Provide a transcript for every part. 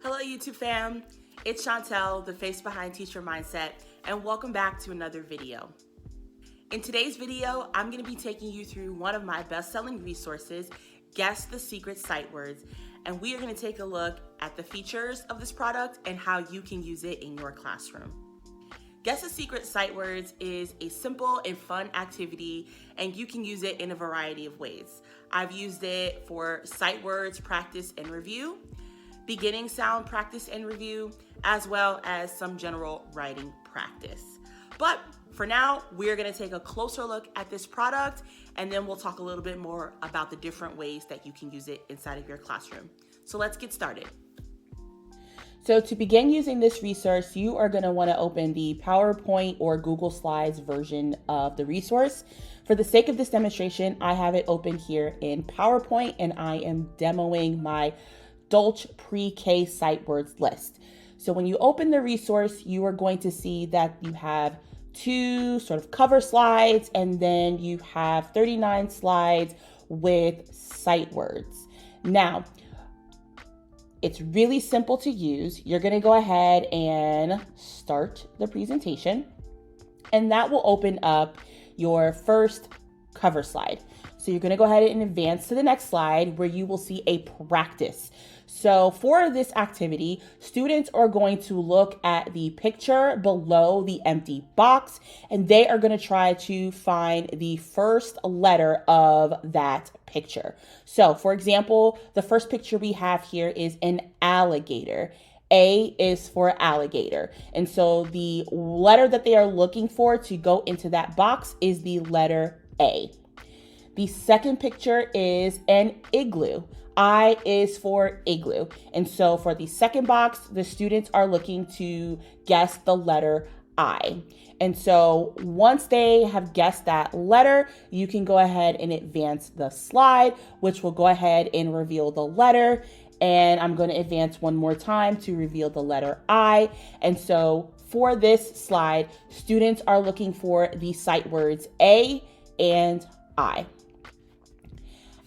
Hello, YouTube fam. It's Chantel, the face behind Teacher Mindset, and welcome back to another video. In today's video, I'm going to be taking you through one of my best-selling resources, Guess the Secret Sight Words, and we are going to take a look at the features of this product and how you can use it in your classroom. Guess the Secret Sight Words is a simple and fun activity, and you can use it in a variety of ways. I've used it for sight words practice and review, beginning sound practice and review, as well as some general writing practice. But for now, we're gonna take a closer look at this product, and then we'll talk a little bit more about the different ways that you can use it inside of your classroom. So let's get started. So to begin using this resource, you are gonna wanna open the PowerPoint or Google Slides version of the resource. For the sake of this demonstration, I have it open here in PowerPoint, and I am demoing my Dolch pre-K sight words list. So when you open the resource, you are going to see that you have two sort of cover slides, and then you have 39 slides with sight words. Now, it's really simple to use. You're going to go ahead and start the presentation, and that will open up your first cover slide. So you're going to go ahead and advance to the next slide where you will see a practice. So for this activity, students are going to look at the picture below the empty box, and they are going to try to find the first letter of that picture. So for example, the first picture we have here is an alligator. A is for alligator. And so the letter that they are looking for to go into that box is the letter A. The second picture is an igloo. I is for igloo. And so for the second box, the students are looking to guess the letter I. And so once they have guessed that letter, you can go ahead and advance the slide, which will go ahead and reveal the letter. And I'm going to advance one more time to reveal the letter I. And so for this slide, students are looking for the sight words A and I.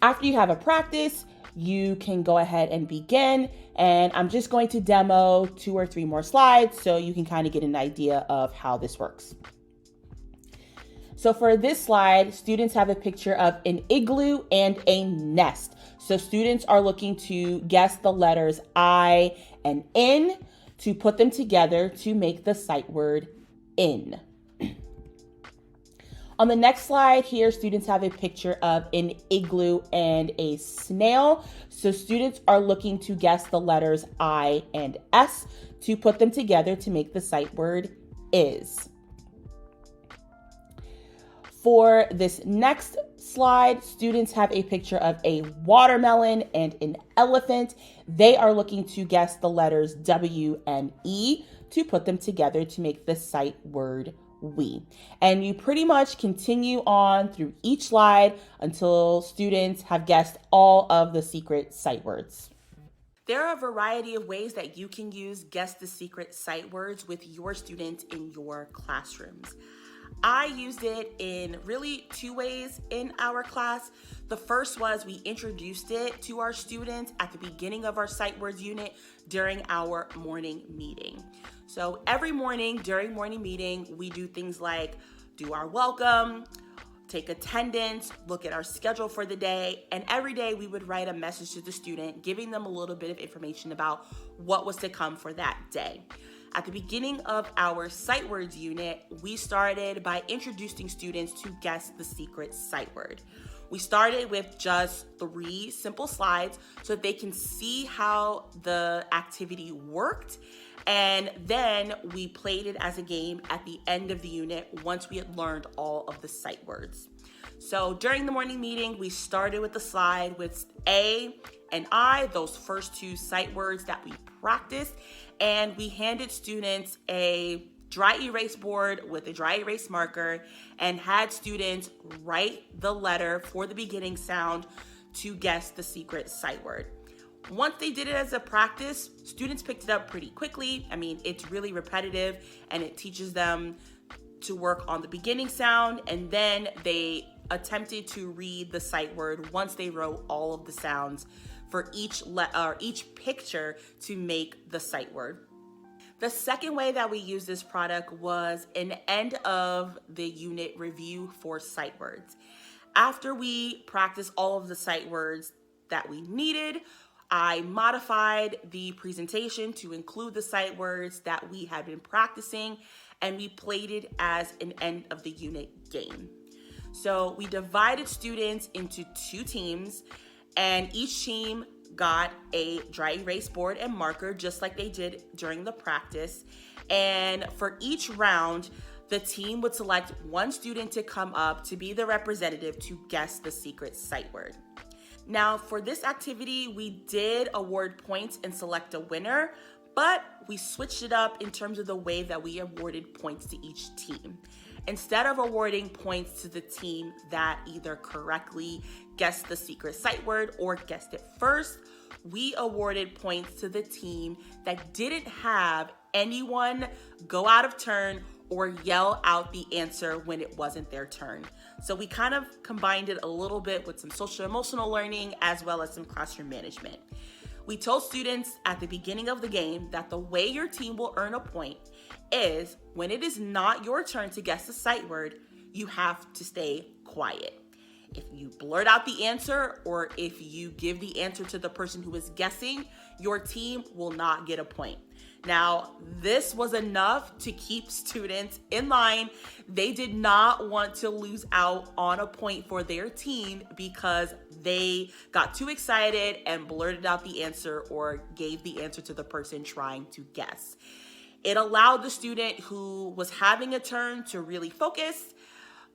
After you have a practice, you can go ahead and begin. And I'm just going to demo 2 or 3 more slides so you can kind of get an idea of how this works. So for this slide, students have a picture of an igloo and a nest. So students are looking to guess the letters I and N to put them together to make the sight word in. On the next slide here, students have a picture of an igloo and a snail. So students are looking to guess the letters I and S to put them together to make the sight word is. For this next slide, students have a picture of a watermelon and an elephant. They are looking to guess the letters W and E to put them together to make the sight word we. And you pretty much continue on through each slide until students have guessed all of the secret sight words. There are a variety of ways that you can use Guess the Secret Sight Words with your students in your classrooms. I used it in really 2 ways in our class. The first was we introduced it to our students at the beginning of our sight words unit during our morning meeting. So every morning during morning meeting, we do things like do our welcome, take attendance, look at our schedule for the day, and every day we would write a message to the student, giving them a little bit of information about what was to come for that day. At the beginning of our sight words unit, we started by introducing students to guess the secret sight word. We started with just 3 simple slides so that they can see how the activity worked. And then we played it as a game at the end of the unit once we had learned all of the sight words. So during the morning meeting, we started with the slide with A and I, those first 2 sight words that we practiced, and we handed students a dry erase board with a dry erase marker and had students write the letter for the beginning sound to guess the secret sight word. Once they did it as a practice, students picked it up pretty quickly. I mean, it's really repetitive and it teaches them to work on the beginning sound, and then they attempted to read the sight word once they wrote all of the sounds for each picture to make the sight word. The second way that we used this product was an end of the unit review for sight words. After we practiced all of the sight words that we needed, I modified the presentation to include the sight words that we had been practicing, and we played it as an end of the unit game. So we divided students into 2 teams, and each team got a dry erase board and marker just like they did during the practice. And for each round, the team would select one student to come up to be the representative to guess the secret sight word. Now, for this activity, we did award points and select a winner, but we switched it up in terms of the way that we awarded points to each team. Instead of awarding points to the team that either correctly guessed the secret sight word or guessed it first, we awarded points to the team that didn't have anyone go out of turn or yell out the answer when it wasn't their turn. So we kind of combined it a little bit with some social emotional learning as well as some classroom management. We told students at the beginning of the game that the way your team will earn a point is when it is not your turn to guess the sight word, you have to stay quiet. If you blurt out the answer or if you give the answer to the person who is guessing, your team will not get a point. Now, this was enough to keep students in line. They did not want to lose out on a point for their team because they got too excited and blurted out the answer or gave the answer to the person trying to guess. It allowed the student who was having a turn to really focus,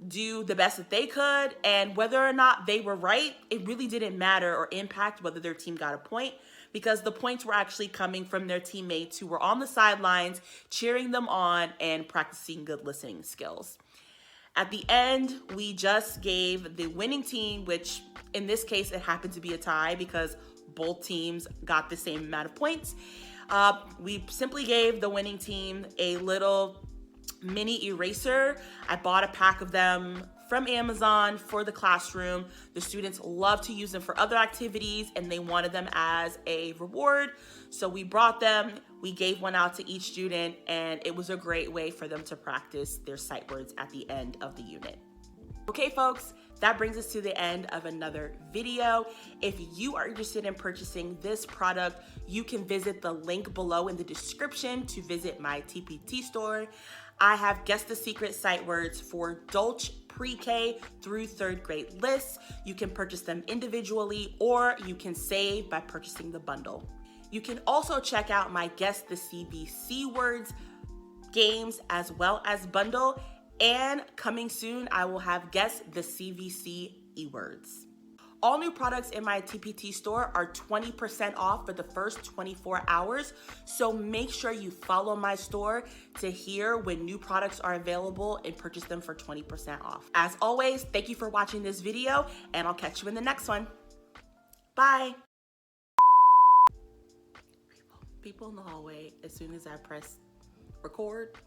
do the best that they could, and whether or not they were right, it really didn't matter or impact whether their team got a point, because the points were actually coming from their teammates who were on the sidelines cheering them on and practicing good listening skills. At the end, we just gave the winning team, which in this case, it happened to be a tie because both teams got the same amount of points. We simply gave the winning team a little mini eraser. I bought a pack of them from Amazon for the classroom. The students love to use them for other activities and they wanted them as a reward. So we brought them, we gave one out to each student, and it was a great way for them to practice their sight words at the end of the unit. Okay, folks, that brings us to the end of another video. If you are interested in purchasing this product, you can visit the link below in the description to visit my TPT store. I have Guess the Secret Sight Words for Dolch pre-K through 3rd grade lists. You can purchase them individually or you can save by purchasing the bundle. You can also check out my Guess the CVC Words games as well as bundle. And coming soon, I will have Guess the CVC eWords. All new products in my TPT store are 20% off for the first 24 hours. So make sure you follow my store to hear when new products are available and purchase them for 20% off. As always, thank you for watching this video and I'll catch you in the next one. Bye. People in the hallway, as soon as I press record,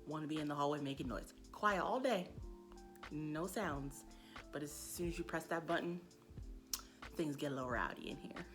want to be in the hallway making noise. Quiet all day, no sounds. But as soon as you press that button, things get a little rowdy in here.